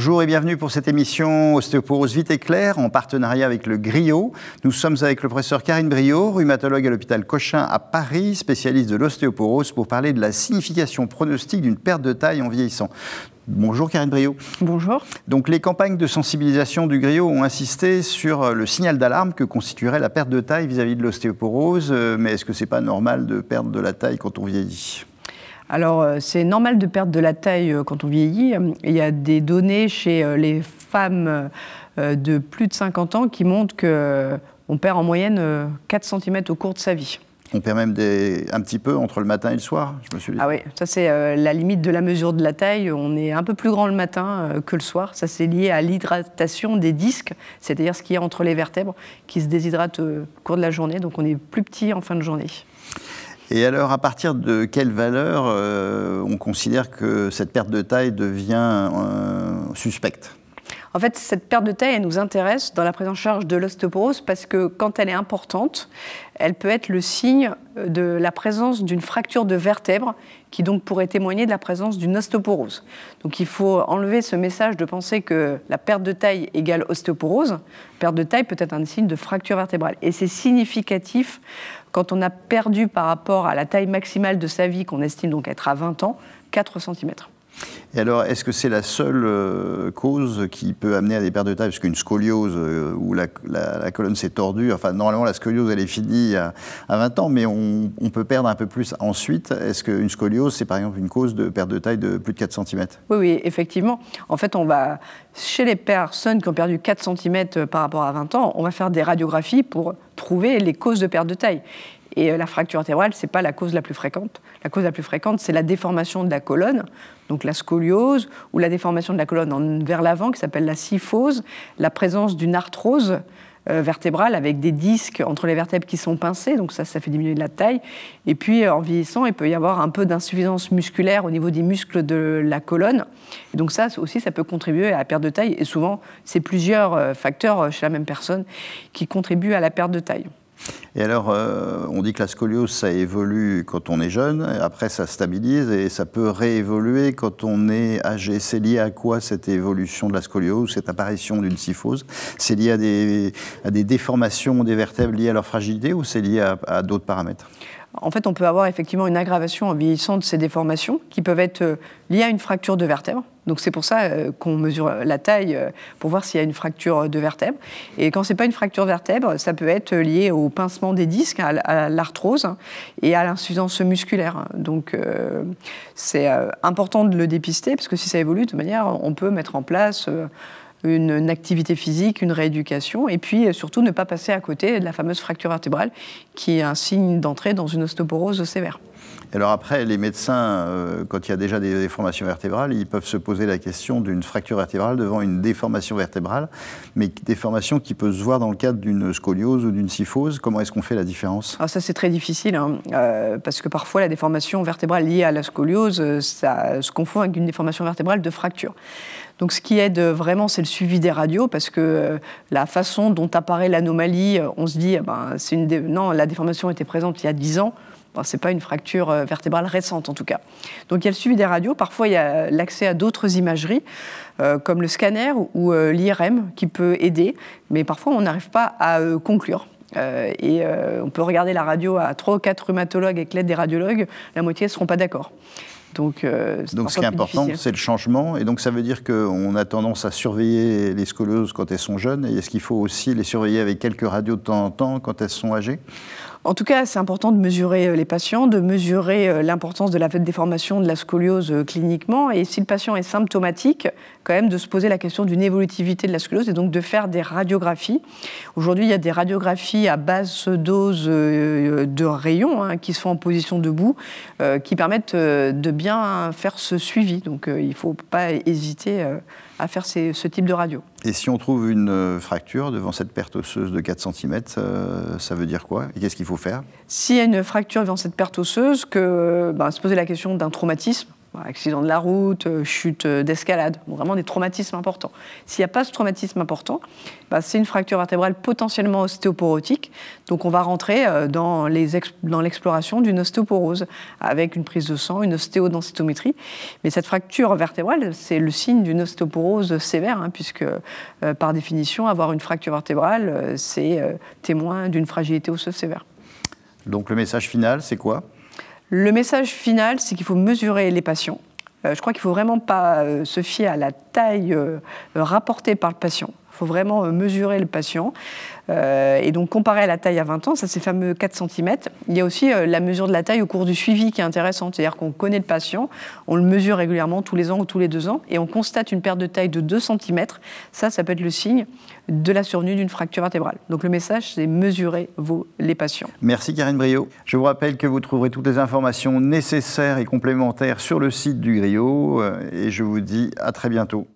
Bonjour et bienvenue pour cette émission Ostéoporose vite et claire en partenariat avec le Griot. Nous sommes avec le professeur Karine Briot, rhumatologue à l'hôpital Cochin à Paris, spécialiste de l'ostéoporose, pour parler de la signification pronostique d'une perte de taille en vieillissant. Bonjour Karine Briot. Bonjour. Donc les campagnes de sensibilisation du Griot ont insisté sur le signal d'alarme que constituerait la perte de taille vis-à-vis de l'ostéoporose. Mais est-ce que c'est pas normal de perdre de la taille quand on vieillit ? Alors, c'est normal de perdre de la taille quand on vieillit. Il y a des données chez les femmes de plus de 50 ans qui montrent qu'on perd en moyenne 4 cm au cours de sa vie. On perd même un petit peu entre le matin et le soir, je me suis dit. Ah oui, ça c'est la limite de la mesure de la taille. On est un peu plus grand le matin que le soir. Ça c'est lié à l'hydratation des disques, c'est-à-dire ce qu'il y a entre les vertèbres qui se déshydratent au cours de la journée. Donc on est plus petit en fin de journée. Et alors, à partir de quelle valeur on considère que cette perte de taille devient suspecte ? En fait, cette perte de taille, elle nous intéresse dans la prise en charge de l'ostéoporose parce que quand elle est importante, elle peut être le signe de la présence d'une fracture de vertèbre qui donc pourrait témoigner de la présence d'une ostéoporose. Donc il faut enlever ce message de penser que la perte de taille égale ostéoporose. Perte de taille peut être un signe de fracture vertébrale. Et c'est significatif quand on a perdu par rapport à la taille maximale de sa vie, qu'on estime donc être à 20 ans, 4 cm. Et alors, est-ce que c'est la seule cause qui peut amener à des pertes de taille ? Parce qu'une scoliose où la colonne s'est tordue, enfin, normalement, la scoliose, elle est finie à 20 ans, mais on peut perdre un peu plus ensuite. Est-ce qu'une scoliose, c'est par exemple une cause de perte de taille de plus de 4 cm ? Oui, effectivement. En fait, chez les personnes qui ont perdu 4 cm par rapport à 20 ans, on va faire des radiographies pour trouver les causes de perte de taille. Et la fracture vertébrale, ce n'est pas la cause la plus fréquente. La cause la plus fréquente, c'est la déformation de la colonne, donc la scoliose, ou la déformation de la colonne vers l'avant, qui s'appelle la kyphose, la présence d'une arthrose vertébrale avec des disques entre les vertèbres qui sont pincés, donc ça fait diminuer de la taille. Et puis, en vieillissant, il peut y avoir un peu d'insuffisance musculaire au niveau des muscles de la colonne. Et donc ça aussi, ça peut contribuer à la perte de taille. Et souvent, c'est plusieurs facteurs chez la même personne qui contribuent à la perte de taille. Et alors, on dit que la scoliose, ça évolue quand on est jeune, après ça stabilise et ça peut réévoluer quand on est âgé. C'est lié à quoi cette évolution de la scoliose, cette apparition d'une kyphose ? C'est lié à des déformations des vertèbres liées à leur fragilité ou c'est lié à d'autres paramètres ? En fait, on peut avoir effectivement une aggravation en vieillissant de ces déformations qui peuvent être liées à une fracture de vertèbre. Donc c'est pour ça qu'on mesure la taille pour voir s'il y a une fracture de vertèbre. Et quand ce n'est pas une fracture de vertèbre, ça peut être lié au pincement des disques, à l'arthrose et à l'insuffisance musculaire. Donc c'est important de le dépister parce que si ça évolue, de toute manière, on peut mettre en place une activité physique, une rééducation, et puis surtout ne pas passer à côté de la fameuse fracture vertébrale qui est un signe d'entrée dans une ostéoporose sévère. Alors après, les médecins, quand il y a déjà des déformations vertébrales, ils peuvent se poser la question d'une fracture vertébrale devant une déformation vertébrale, mais déformation qui peut se voir dans le cadre d'une scoliose ou d'une kyphose. Comment est-ce qu'on fait la différence ? Alors ça, c'est très difficile, parce que parfois la déformation vertébrale liée à la scoliose, ça se confond avec une déformation vertébrale de fracture. Donc ce qui aide vraiment, c'est le suivi des radios, parce que la façon dont apparaît l'anomalie, on se dit, non, la déformation était présente il y a 10 ans, bon, ce n'est pas une fracture vertébrale récente en tout cas. Donc il y a le suivi des radios, parfois il y a l'accès à d'autres imageries, comme le scanner ou l'IRM qui peut aider, mais parfois on n'arrive pas à conclure. On peut regarder la radio à 3 ou 4 rhumatologues avec l'aide des radiologues, la moitié ne seront pas d'accord. Donc ce qui est important, c'est le changement. Et donc ça veut dire qu'on a tendance à surveiller les scolioses quand elles sont jeunes. Et est-ce qu'il faut aussi les surveiller avec quelques radios de temps en temps quand elles sont âgées ? En tout cas, c'est important de mesurer les patients, de mesurer l'importance de la déformation de la scoliose cliniquement. Et si le patient est symptomatique, quand même de se poser la question d'une évolutivité de la scoliose et donc de faire des radiographies. Aujourd'hui, il y a des radiographies à basse dose de rayons qui se font en position debout, qui permettent de bien faire ce suivi. Donc il ne faut pas hésiter à faire ce type de radio. Et si on trouve une fracture devant cette perte osseuse de 4 cm, ça veut dire quoi ? Et qu'est-ce qu'il faut faire ? S'il y a une fracture devant cette perte osseuse, se poser la question d'un traumatisme. Accident de la route, chute d'escalade, vraiment des traumatismes importants. S'il n'y a pas ce traumatisme important, c'est une fracture vertébrale potentiellement ostéoporotique. Donc on va rentrer dans l'exploration d'une ostéoporose avec une prise de sang, une ostéodensitométrie. Mais cette fracture vertébrale, c'est le signe d'une ostéoporose sévère, puisque par définition, avoir une fracture vertébrale, c'est témoin d'une fragilité osseuse sévère. Donc le message final, c'est quoi ? Le message final, c'est qu'il faut mesurer les patients. Je crois qu'il ne faut vraiment pas se fier à la taille rapportée par le patient. Il faut vraiment mesurer le patient. Et donc comparer à la taille à 20 ans, ça c'est fameux 4 cm. Il y a aussi la mesure de la taille au cours du suivi qui est intéressante. C'est-à-dire qu'on connaît le patient, on le mesure régulièrement tous les ans ou tous les 2 ans, et on constate une perte de taille de 2 cm. Ça peut être le signe de la survenue d'une fracture vertébrale. Donc le message, c'est mesurer les patients. Merci Karine Briot. Je vous rappelle que vous trouverez toutes les informations nécessaires et complémentaires sur le site du Griot, et je vous dis à très bientôt.